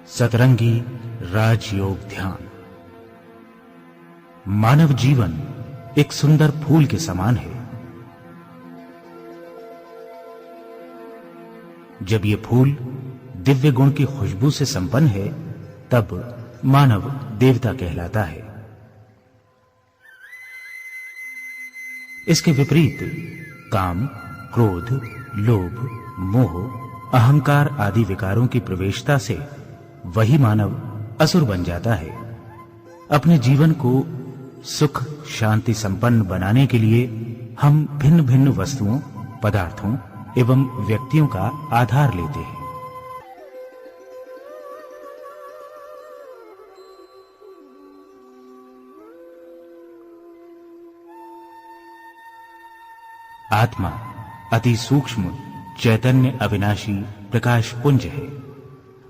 सतरंगी राजयोग ध्यान। मानव जीवन एक सुंदर फूल के समान है। जब ये फूल दिव्य गुण की खुशबू से संपन्न है, तब मानव देवता कहलाता है। इसके विपरीत काम, क्रोध, लोभ, मोह, अहंकार आदि विकारों की प्रवेशता से वही मानव असुर बन जाता है। अपने जीवन को सुख शांति संपन्न बनाने के लिए हम भिन्न भिन्न वस्तुओं, पदार्थों एवं व्यक्तियों का आधार लेते हैं। आत्मा अति सूक्ष्म चैतन्य अविनाशी प्रकाश पुंज है।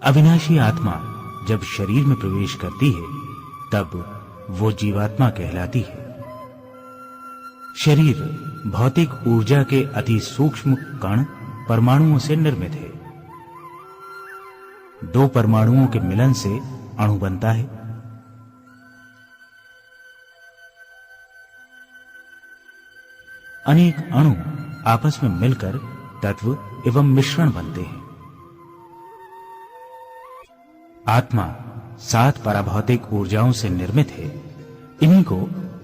अविनाशी आत्मा जब शरीर में प्रवेश करती है, तब वो जीवात्मा कहलाती है। शरीर भौतिक ऊर्जा के अति सूक्ष्म कण परमाणुओं से निर्मित है। दो परमाणुओं के मिलन से अणु बनता है। अनेक अणु आपस में मिलकर तत्व एवं मिश्रण बनते हैं। आत्मा 7 पराभौतिक ऊर्जाओं से निर्मित है। इन्हीं को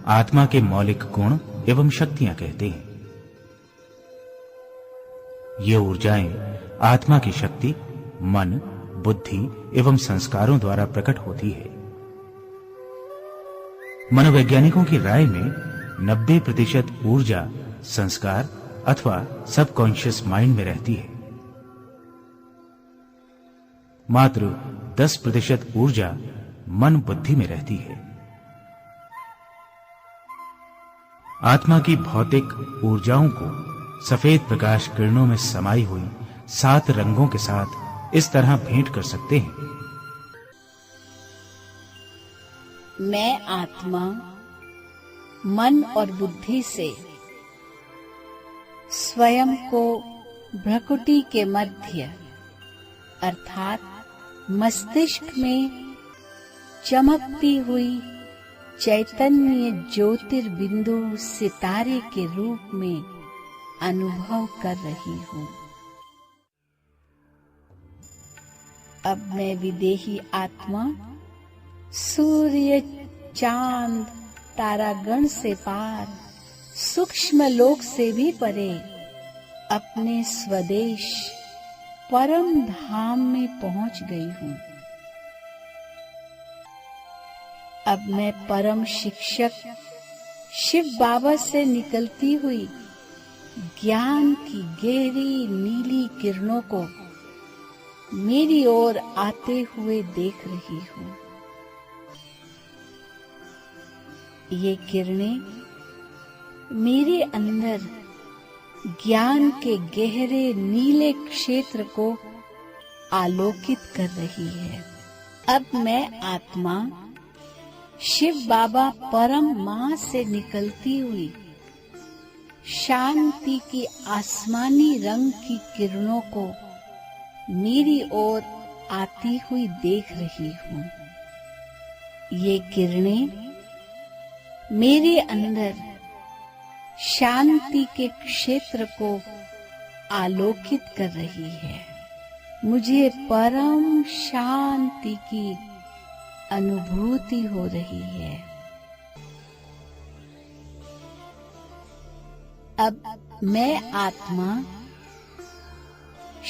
आत्मा के मौलिक गुण एवं शक्तियां कहते हैं। ये ऊर्जाएं आत्मा की शक्ति, मन, बुद्धि एवं संस्कारों द्वारा प्रकट होती है। मनोवैज्ञानिकों की राय में 90% ऊर्जा संस्कार अथवा सबकॉन्शियस माइंड में रहती है। मात्र 10% ऊर्जा मन बुद्धि में रहती है। आत्मा की भौतिक ऊर्जाओं को सफेद प्रकाश किरणों में समाई हुई 7 रंगों के साथ इस तरह भेंट कर सकते हैं। मैं आत्मा मन और बुद्धि से स्वयं को भ्रकुटी के मध्य अर्थात मस्तिष्क में चमकती हुई चैतन्य ज्योतिर्बिंदु सितारे के रूप में अनुभव कर रही हूँ। अब मैं विदेही आत्मा सूर्य, चांद, तारागण से पार, सूक्ष्म लोक से भी परे अपने स्वदेश परम धाम में पहुंच गई हूँ। अब मैं परम शिक्षक शिव बाबा से निकलती हुई ज्ञान की गहरी नीली किरणों को मेरी ओर आते हुए देख रही हूँ। ये किरणें मेरे अंदर ज्ञान के गहरे नीले क्षेत्र को आलोकित कर रही है। अब मैं आत्मा शिव बाबा परम मां से निकलती हुई शांति की आसमानी रंग की किरणों को मेरी ओर आती हुई देख रही हूँ। ये किरणें मेरे अंदर शांति के क्षेत्र को आलोकित कर रही है। मुझे परम शांति की अनुभूति हो रही है। अब मैं आत्मा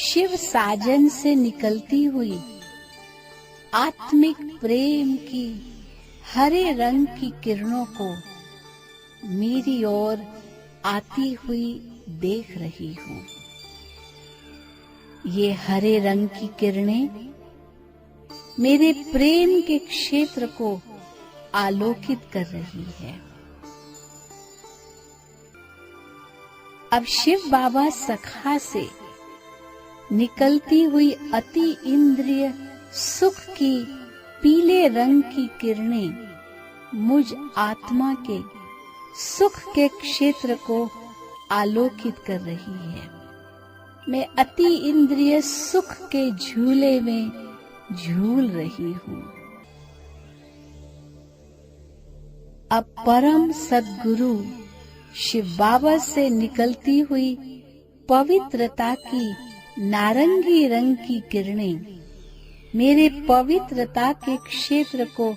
शिव साजन से निकलती हुई आत्मिक प्रेम की हरे रंग की किरणों को मेरी ओर आती हुई देख रही हूँ। ये हरे रंग की किरणें मेरे प्रेम के क्षेत्र को आलोकित कर रही है। अब शिव बाबा सखा से निकलती हुई अति इंद्रिय सुख की पीले रंग की किरणें मुझ आत्मा के सुख के क्षेत्र को आलोकित कर रही है। मैं अति इंद्रिय सुख के झूले में झूल रही हूँ। अब परम सद्गुरु शिव बाबा से निकलती हुई पवित्रता की नारंगी रंग की किरणें मेरे पवित्रता के क्षेत्र को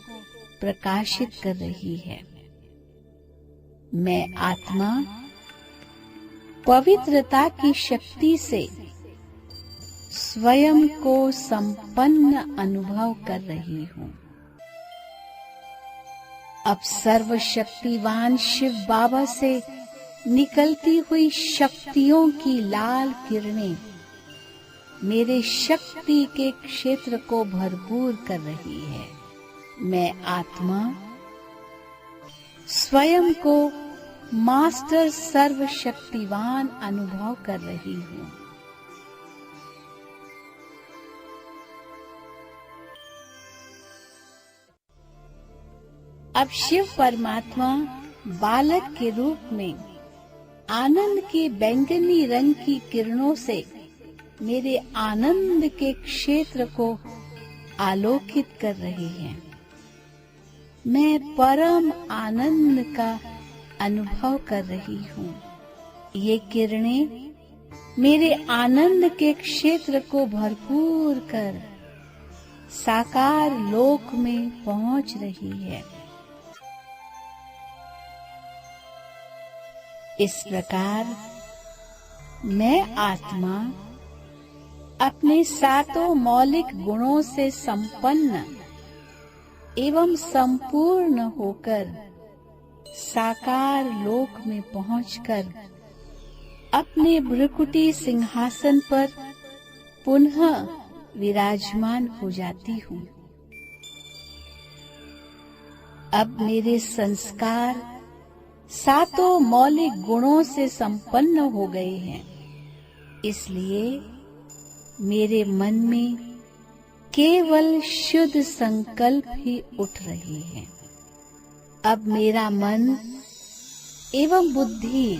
प्रकाशित कर रही है। मैं आत्मा पवित्रता की शक्ति से स्वयं को संपन्न अनुभव कर रही हूँ। अब सर्वशक्तिवान शिव बाबा से निकलती हुई शक्तियों की लाल किरणें मेरे शक्ति के क्षेत्र को भरपूर कर रही है। मैं आत्मा स्वयं को मास्टर सर्वशक्तिवान अनुभव कर रही हूँ। अब शिव परमात्मा बालक के रूप में आनंद की बैंगनी रंग की किरणों से मेरे आनंद के क्षेत्र को आलोकित कर रही हैं। मैं परम आनंद का अनुभव कर रही हूँ। ये किरणें मेरे आनंद के क्षेत्र को भरपूर कर साकार लोक में पहुंच रही है। इस प्रकार मैं आत्मा अपने सातों मौलिक गुणों से संपन्न एवं संपूर्ण होकर साकार लोक में पहुंचकर अपने भ्रुकुटी सिंहासन पर पुनः विराजमान हो जाती हूँ। अब मेरे संस्कार सातों मौलिक गुणों से संपन्न हो गए हैं, इसलिए मेरे मन में केवल शुद्ध संकल्प ही उठ रहे हैं। अब मेरा मन एवं बुद्धि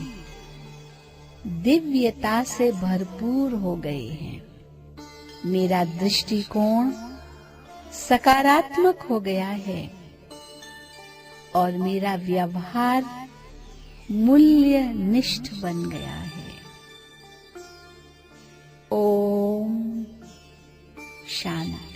दिव्यता से भरपूर हो गए हैं। मेरा दृष्टिकोण सकारात्मक हो गया है और मेरा व्यवहार मूल्य निष्ठ बन गया है। ओम शांति।